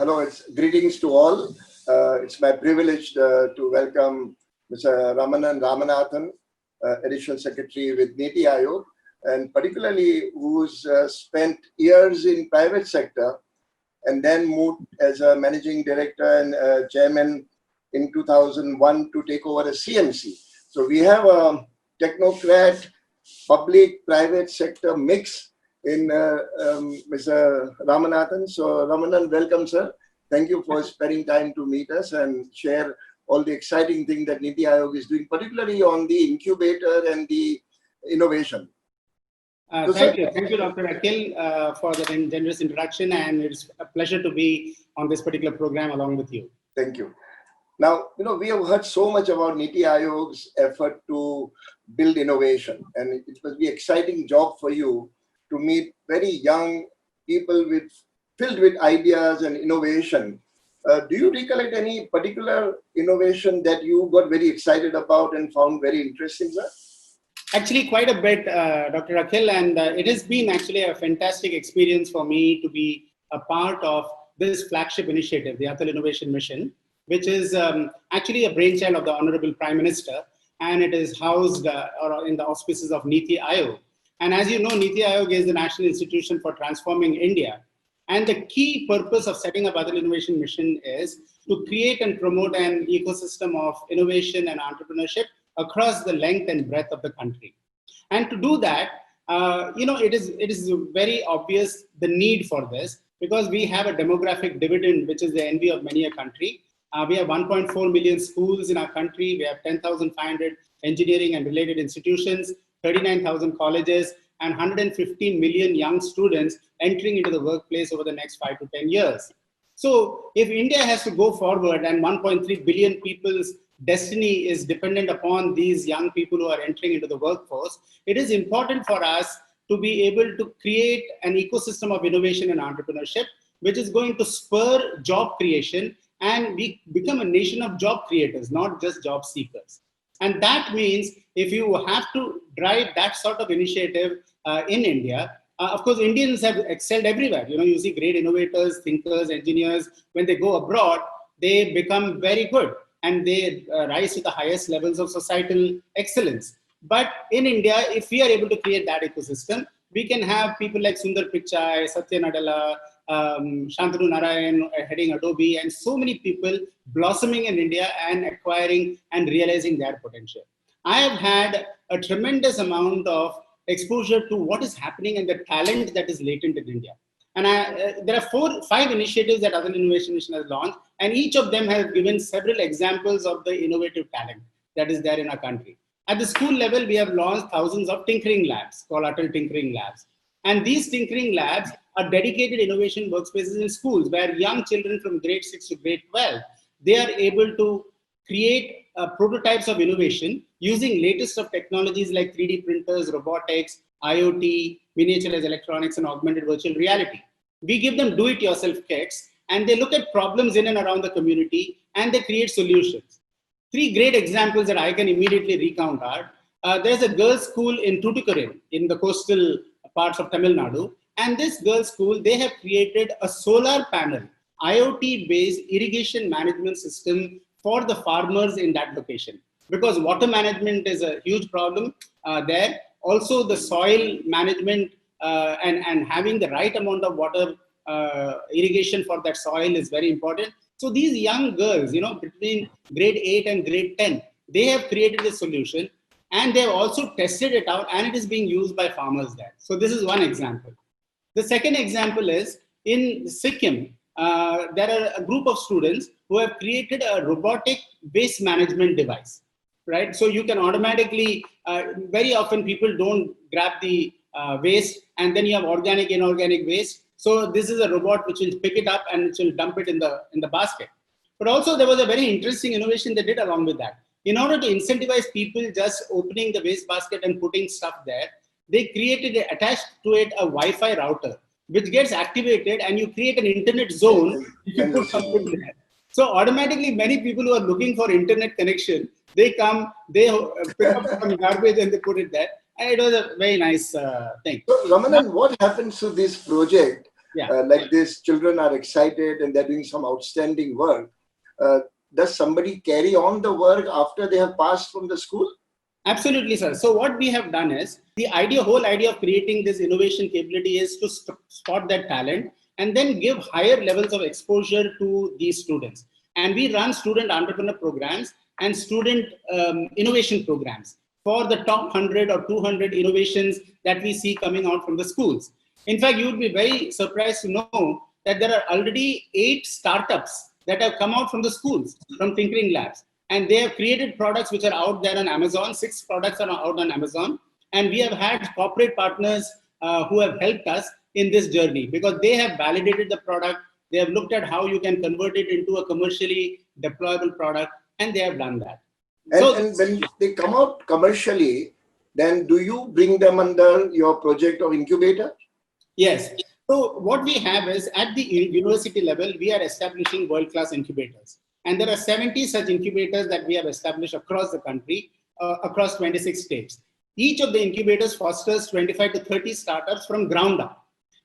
Hello, it's greetings to all. It's my privilege to welcome Mr. Ramanan Ramanathan, Additional Secretary with NITI Aayog, and particularly who's spent years in private sector and then moved as a managing director and chairman in 2001 to take over a CMC. So we have a technocrat, public-private sector mix in Mr. Ramanathan. So Ramanan, welcome, sir. Thank you for spending time to meet us and share all the exciting things that NITI Aayog is doing, particularly on the incubator and the innovation. Thank you, Dr. Akhil, for the generous introduction, and it's a pleasure to be on this particular program along with you. Thank you. Now, we have heard so much about NITI Aayog's effort to build innovation, and it must be an exciting job for you to meet very young people filled with ideas and innovation. Do you recollect any particular innovation that you got very excited about and found very interesting, sir? Actually, quite a bit, Dr. Akhil, and it has been actually a fantastic experience for me to be a part of this flagship initiative, the Atal Innovation Mission, which is actually a brainchild of the Honorable Prime Minister, and it is housed in the auspices of NITI Aayog. And as you know, NITI Aayog is the National Institution for Transforming India. And the key purpose of setting up Atal Innovation Mission is to create and promote an ecosystem of innovation and entrepreneurship across the length and breadth of the country. And to do that, it is very obvious the need for this, because we have a demographic dividend, which is the envy of many a country. We have 1.4 million schools in our country. We have 10,500 engineering and related institutions, 39,000 colleges, and 115 million young students entering into the workplace over the next 5 to 10 years. So if India has to go forward and 1.3 billion people's destiny is dependent upon these young people who are entering into the workforce, it is important for us to be able to create an ecosystem of innovation and entrepreneurship, which is going to spur job creation, and we become a nation of job creators, not just job seekers. And that means if you have to drive that sort of initiative in India, of course, Indians have excelled everywhere. You see great innovators, thinkers, engineers. When they go abroad, they become very good and they rise to the highest levels of societal excellence. But in India, if we are able to create that ecosystem, we can have people like Sundar Pichai, Satya Nadella, Shantanu Narayan heading Adobe, and so many people blossoming in India and acquiring and realizing their potential. I have had a tremendous amount of exposure to what is happening and the talent that is latent in India. And there are 5 initiatives that Atal Innovation Mission has launched, and each of them has given several examples of the innovative talent that is there in our country. At the school level, we have launched thousands of tinkering labs called Atal Tinkering Labs. And these tinkering labs are dedicated innovation workspaces in schools where young children from grade 6 to grade 12, they are able to create prototypes of innovation using latest of technologies like 3D printers, robotics, IoT, miniaturized electronics, and augmented virtual reality. We give them do-it-yourself kits, and they look at problems in and around the community, and they create solutions. 3 great examples that I can immediately recount are, there's a girls' school in Tuticorin in the coastal parts of Tamil Nadu, and this girls' school, they have created a solar panel, IoT-based irrigation management system for the farmers in that location. Because water management is a huge problem there. Also, the soil management and having the right amount of water irrigation for that soil is very important. So these young girls, between grade 8 and grade 10, they have created a solution, and they have also tested it out, and it is being used by farmers there. So this is one example. The second example is in Sikkim, there are a group of students who have created a robotic waste management device, right? So you can automatically, very often people don't grab the waste, and then you have organic, inorganic waste. So this is a robot which will pick it up and which will dump it in the basket. But also there was a very interesting innovation they did along with that. In order to incentivize people just opening the waste basket and putting stuff there, they created, attached to it a Wi-Fi router, which gets activated, and you create an internet zone if you put something there. So automatically, many people who are looking for internet connection, they come, they pick up some garbage and they put it there. And it was a very nice thing. So Ramanan, what happens to this project Yeah. like this, children are excited and they're doing some outstanding work. Does somebody carry on the work after they have passed from the school? Absolutely, sir. So what we have done is whole idea of creating this innovation capability is to spot that talent and then give higher levels of exposure to these students. And we run student entrepreneur programs and student innovation programs for the top 100 or 200 innovations that we see coming out from the schools. In fact, you would be very surprised to know that there are already 8 startups that have come out from the schools, from tinkering labs. And they have created products which are out there on Amazon. 6 products are out on Amazon. And we have had corporate partners who have helped us in this journey because they have validated the product. They have looked at how you can convert it into a commercially deployable product, and they have done that. And when they come out commercially, then do you bring them under your project of incubator? Yes. So what we have is at the university level, we are establishing world-class incubators. And there are 70 such incubators that we have established across the country, across 26 states. Each of the incubators fosters 25 to 30 startups from ground up.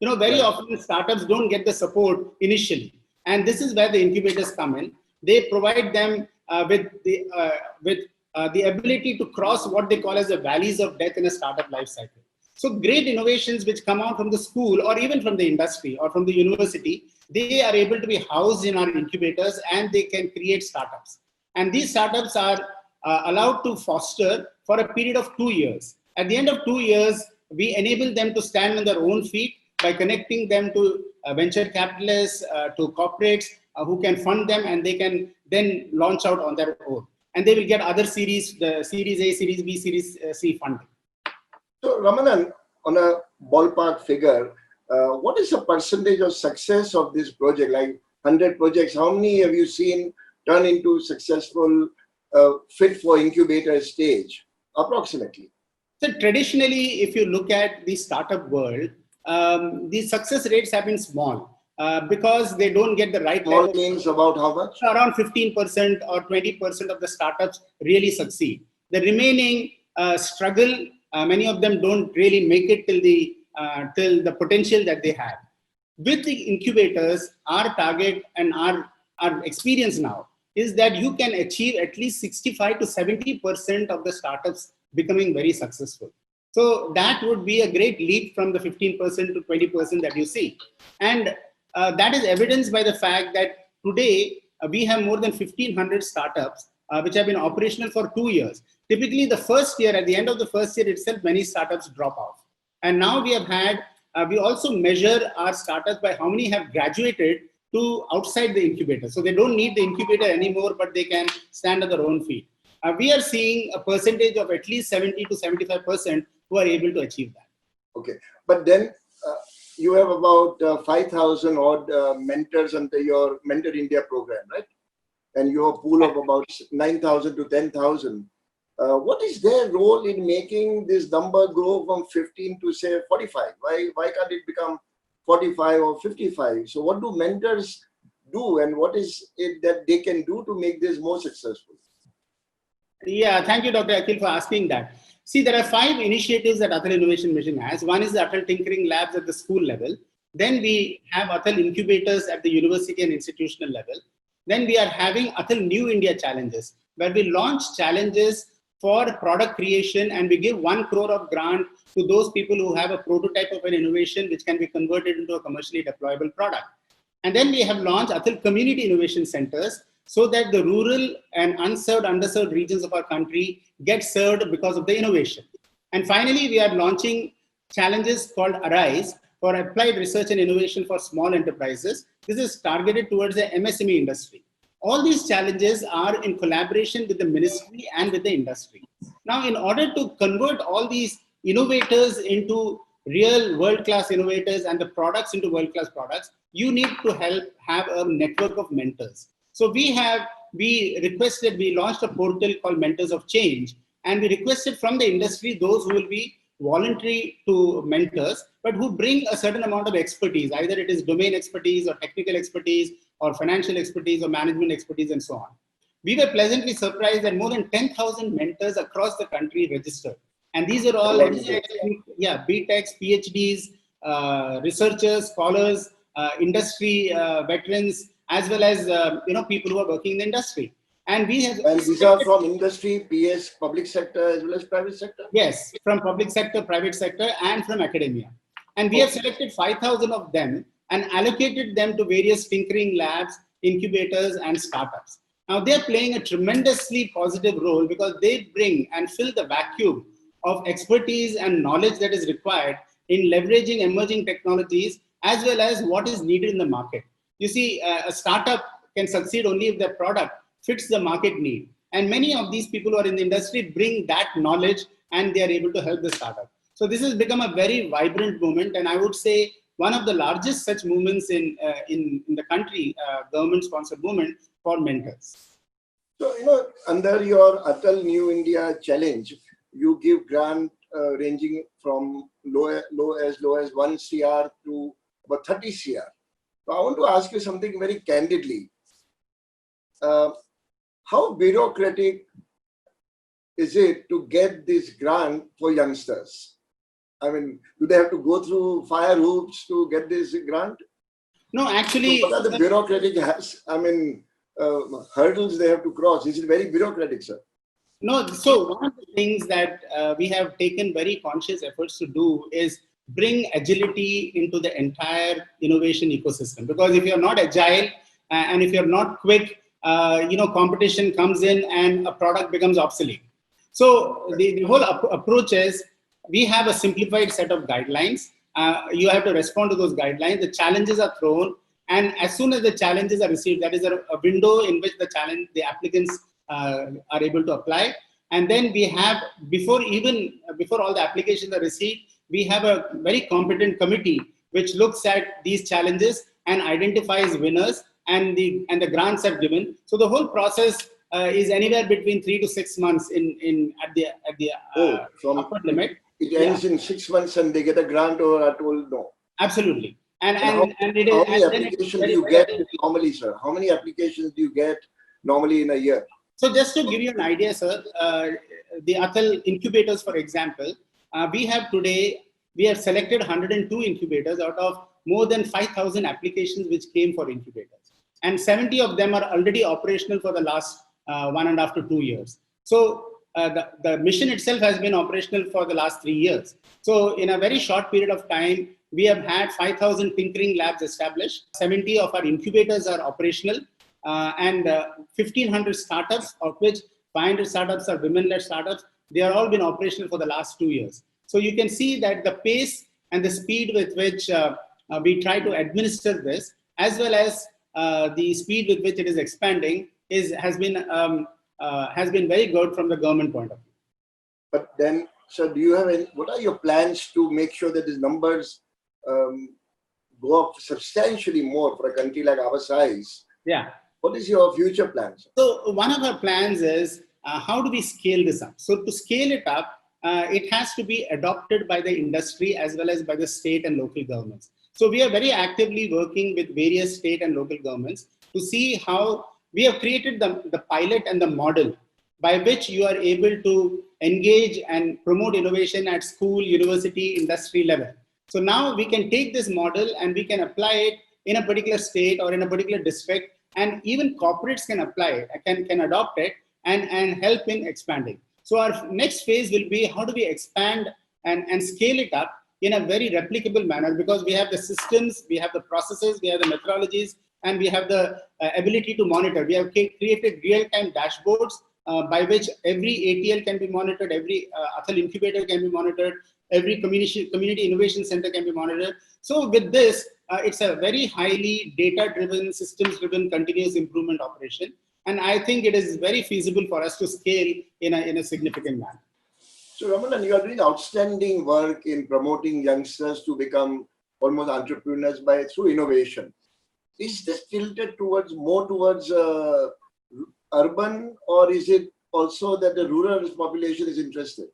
Very often startups don't get the support initially. And this is where the incubators come in. They provide them with the ability to cross what they call as the valleys of death in a startup life cycle. So great innovations which come out from the school or even from the industry or from the university, they are able to be housed in our incubators and they can create startups. And these startups are allowed to foster for a period of 2 years. At the end of 2 years, we enable them to stand on their own feet by connecting them to venture capitalists, to corporates who can fund them, and they can then launch out on their own. And they will get other series, the Series A, Series B, Series C funding. So Ramanan, on a ballpark figure, what is the percentage of success of this project? Like 100 projects, how many have you seen turn into successful, fit for incubator stage, approximately? So traditionally, if you look at the startup world, the success rates have been small because they don't get the right. Small means about how much? Around 15% or 20% of the startups really succeed. The remaining struggle. Many of them don't really make it till the potential that they have. With the incubators, our target and our experience now is that you can achieve at least 65 to 70% of the startups becoming very successful. So that would be a great leap from the 15% to 20% that you see. And that is evidenced by the fact that today we have more than 1,500 startups which have been operational for 2 years. Typically, the first year, at the end of the first year itself, many startups drop off. And now we have had, we also measure our startups by how many have graduated to outside the incubator. So they don't need the incubator anymore, but they can stand on their own feet. We are seeing a percentage of at least 70 to 75% who are able to achieve that. Okay, but then you have about 5,000 odd mentors under your Mentor India program, right? And your pool of about 9,000 to 10,000. What is their role in making this number grow from 15 to say 45? Why can't it become 45 or 55? So what do mentors do, and what is it that they can do to make this more successful? Yeah, thank you, Dr. Akhil, for asking that. See, there are 5 initiatives that Atal Innovation Mission has. One is the Atal Tinkering Labs at the school level. Then we have Atal Incubators at the university and institutional level. Then we are having Atal New India Challenges, where we launch challenges for product creation and we give 1 crore of grant to those people who have a prototype of an innovation which can be converted into a commercially deployable product. And then we have launched Atal Community Innovation Centers so that the rural and unserved, underserved regions of our country get served because of the innovation. And finally, we are launching challenges called Arise for applied research and innovation for small enterprises. This is targeted towards the MSME industry. All these challenges are in collaboration with the ministry and with the industry. Now, in order to convert all these innovators into real world-class innovators and the products into world-class products, you need to have a network of mentors. So we launched a portal called Mentors of Change, and we requested from the industry those who will be voluntary to mentors, but who bring a certain amount of expertise, either it is domain expertise or technical expertise or financial expertise or management expertise and so on. We were pleasantly surprised that more than 10,000 mentors across the country registered. And these are all BTechs, PhDs, researchers, scholars, industry veterans, as well as people who are working in the industry. And we have. And these are from industry, PS, public sector, as well as private sector? Yes, from public sector, private sector, and from academia. And we have selected 5,000 of them and allocated them to various tinkering labs, incubators, and startups. Now, they're playing a tremendously positive role because they bring and fill the vacuum of expertise and knowledge that is required in leveraging emerging technologies as well as what is needed in the market. You see, a startup can succeed only if the product fits the market need. And many of these people who are in the industry bring that knowledge and they are able to help the startup. So this has become a very vibrant movement, and I would say one of the largest such movements in the country, government-sponsored movement for mentors. So, under your Atal New India Challenge, you give grant ranging from low as low as 1 CR to about 30 CR. So I want to ask you something very candidly. How bureaucratic is it to get this grant for youngsters? I mean, do they have to go through fire hoops to get this grant? No, actually. So what are the bureaucratic hurdles they have to cross? Is it very bureaucratic, sir? No, so one of the things that we have taken very conscious efforts to do is bring agility into the entire innovation ecosystem. Because if you're not agile and if you're not quick, competition comes in and a product becomes obsolete. So the whole approach is we have a simplified set of guidelines. You have to respond to those guidelines. The challenges are thrown, and as soon as the challenges are received, that is a window in which the applicants are able to apply. And then we have, before all the applications are received, we have a very competent committee which looks at these challenges and identifies winners, and the grants are given. So the whole process is anywhere between 3 to 6 months at the upper limit. It ends in 6 months and they get a grant, or are told no? Absolutely. And how many applications do you get normally, sir? How many applications do you get normally in a year? So just to give you an idea, sir, the Atal Incubators, for example, we have selected 102 incubators out of more than 5,000 applications which came for incubators. And 70 of them are already operational for the last 1.5 to 2 years. So the mission itself has been operational for the last 3 years. So in a very short period of time, we have had 5,000 tinkering labs established. 70 of our incubators are operational, and 1,500 startups, of which 500 startups are women-led startups. They are all been operational for the last 2 years. So you can see that the pace and the speed with which we try to administer this, as well as the speed with which it is expanding, has been very good from the government point of view. But then, sir, what are your plans to make sure that these numbers go up substantially more for a country like our size? Yeah. What is your future plan, sir? So one of our plans is how do we scale this up? So to scale it up, it has to be adopted by the industry as well as by the state and local governments. So we are very actively working with various state and local governments to see how we have created the pilot and the model by which you are able to engage and promote innovation at school, university, industry level. So now we can take this model and we can apply it in a particular state or in a particular district, and even corporates can apply it, can adopt it and help in expanding. So our next phase will be how do we expand and scale it up in a very replicable manner, because we have the systems, we have the processes, we have the methodologies, and we have the ability to monitor. We have created real-time dashboards by which every ATL can be monitored, every Atal incubator can be monitored, every community innovation center can be monitored. So with this, it's a very highly data-driven, systems-driven, continuous improvement operation. And I think it is very feasible for us to scale in a significant manner. So Ramanan, you are doing outstanding work in promoting youngsters to become almost entrepreneurs through innovation. Is this tilted more towards urban, or is it also that the rural population is interested?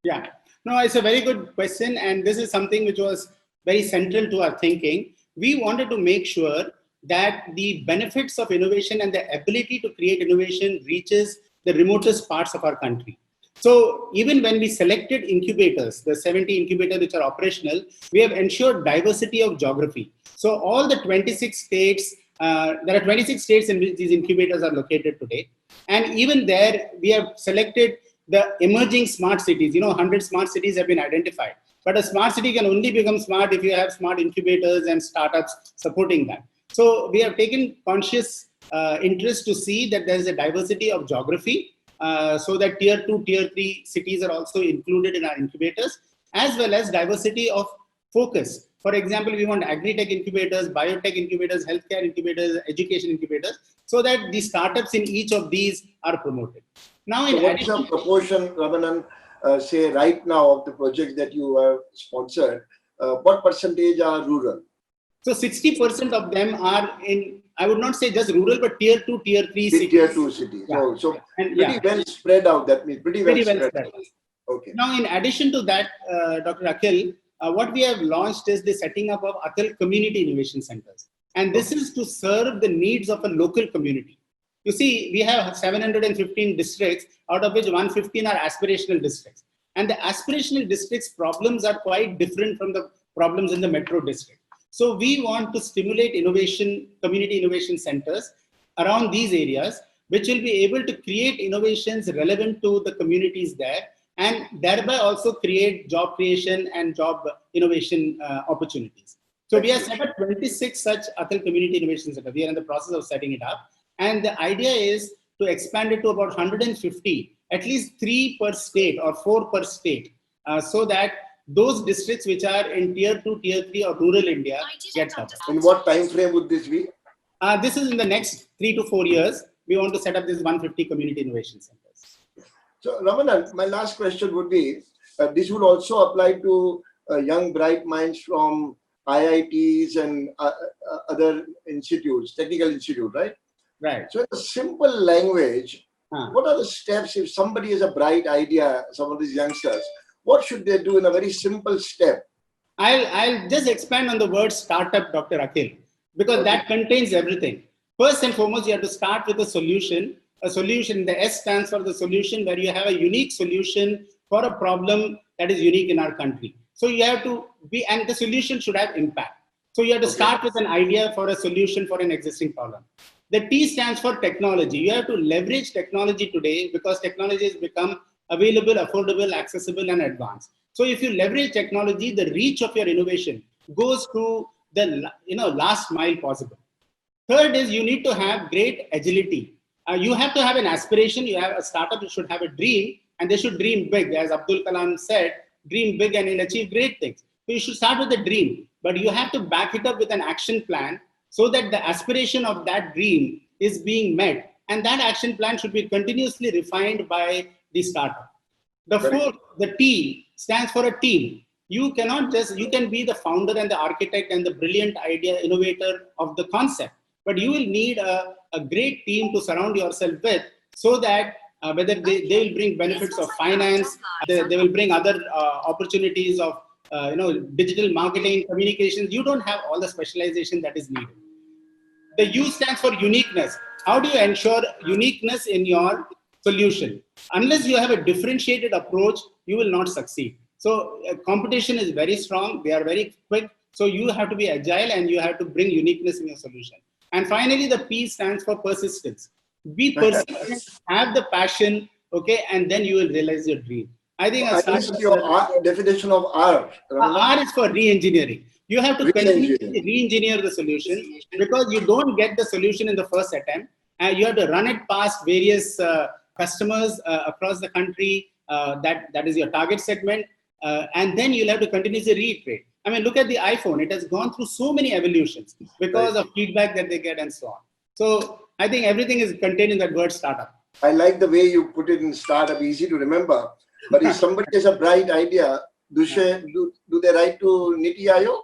Yeah, no, it's a very good question. And this is something which was very central to our thinking. We wanted to make sure that the benefits of innovation and the ability to create innovation reaches the remotest parts of our country. So even when we selected incubators, the 70 incubators which are operational, we have ensured diversity of geography. So all the 26 states, there are 26 states in which these incubators are located today. And even there, we have selected the emerging smart cities. 100 smart cities have been identified. But a smart city can only become smart if you have smart incubators and startups supporting that. So we have taken conscious interest to see that there is a diversity of geography, so that tier 2, tier 3 cities are also included in our incubators, as well as diversity of focus. For example, we want agri-tech incubators, biotech incubators, healthcare incubators, education incubators, so that the startups in each of these are promoted. Now, in what's the proportion, Ramanan, say right now of the projects that you have sponsored, what percentage are rural? So 60% of them are in, I would not say just rural, but tier 2, tier 3 cities. Tier 2 cities. Yeah. So pretty well spread out. That means pretty well spread out. Okay. Now, in addition to that, Dr. Akhil, what we have launched is the setting up of Atal Community Innovation Centers. And this is to serve the needs of a local community. You see, we have 715 districts, out of which 115 are aspirational districts. And the aspirational districts' problems are quite different from the problems in the metro district. So we want to stimulate innovation, community innovation centers around these areas, which will be able to create innovations relevant to the communities there, and thereby also create job creation and job innovation opportunities. So we have set up 26 such Atal Community Innovation Centers. We are in the process of setting it up. And the idea is to expand it to about 150, at least 3 per state or 4 per state, so that those districts which are in tier 2, tier 3 or rural India get covered. In what time frame would this be? This is in the next 3 to 4 years. We want to set up this 150 community innovation centers. So Ramanan, my last question would be, this would also apply to young bright minds from IITs and other institutes, technical institute, right? Right. So in a simple language, what are the steps if somebody has a bright idea, some of these youngsters, what should they do in a very simple step? I'll just expand on the word startup, Dr. Akhil, because that contains everything. First and foremost, you have to start with a solution. A solution, the S stands for the solution, where you have a unique solution for a problem that is unique in our country. So you have to be, and the solution should have impact. So you have to start with an idea for a solution for an existing problem. The T stands for technology. You have to leverage technology today because technology has become available, affordable, accessible, and advanced. So if you leverage technology, the reach of your innovation goes to the last mile possible. Third is you need to have great agility. You have to have an aspiration. You have a startup, you should have a dream, and they should dream big. As Abdul Kalam said, dream big and you'll achieve great things. So you should start with a dream, but you have to back it up with an action plan so that the aspiration of that dream is being met. And that action plan should be continuously refined by the startup. The fourth, the T stands for a team. You cannot just, you can be the founder and the architect and the brilliant idea innovator of the concept, but you will need a great team to surround yourself with, so that whether they will bring benefits of finance, they will bring other opportunities of digital marketing, communications. You don't have all the specialization that is needed. The U stands for uniqueness. How do you ensure uniqueness in your solution? Unless you have a differentiated approach, you will not succeed. So competition is very strong. They are very quick. So you have to be agile and you have to bring uniqueness in your solution. And finally, the P stands for persistence. Be persistent, have the passion, okay, and then you will realize your dream. I think your definition of R. R is for re-engineering. You have to continuously re-engineer the solution, because you don't get the solution in the first attempt, and you have to run it past various customers across the country. That is your target segment, and then you'll have to continuously reiterate. I mean, look at the iPhone. It has gone through so many evolutions because of feedback that they get and so on. So I think everything is contained in that word startup. I like the way you put it in startup, easy to remember. But if somebody has a bright idea, do they write to NITI Aayog?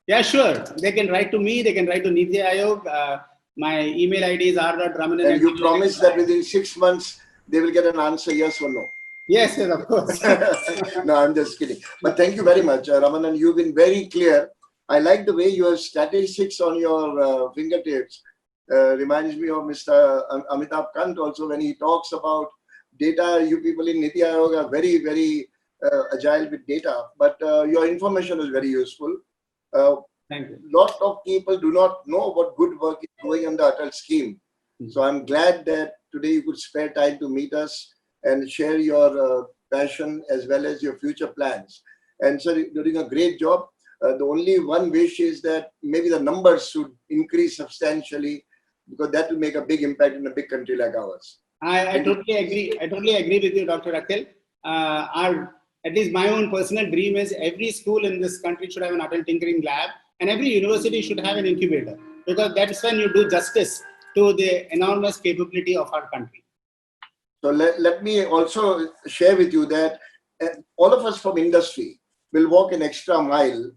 Yeah, sure. They can write to me. They can write to NITI Aayog. My email ID is r.ramanan. And you promise that within 6 months, they will get an answer, yes or no? Yes, of course. No, I'm just kidding. But thank you very much, Ramanan. You've been very clear. I like the way you have statistics on your fingertips. Reminds me of Mr. Amitabh Kant also, when he talks about data, you people in NITI Aayog are very, very agile with data, but your information is very useful. Thank you. Lot of people do not know what good work is going on the Atal scheme. So I'm glad that today you could spare time to meet us and share your passion as well as your future plans. And so you're doing a great job. The only one wish is that maybe the numbers should increase substantially, because that will make a big impact in a big country like ours. I totally agree. I totally agree with you, Dr. Akhil. At least my own personal dream is every school in this country should have an Atal Tinkering Lab, and every university should have an incubator, because that's when you do justice to the enormous capability of our country. So let me also share with you that all of us from industry will walk an extra mile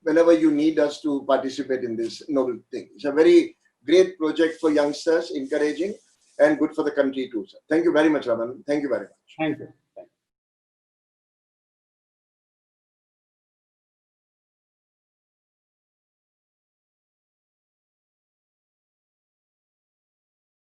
whenever you need us to participate in this noble thing. It's a very great project for youngsters, encouraging, and good for the country too, sir. Thank you very much, Raman. Thank you very much. Thank you.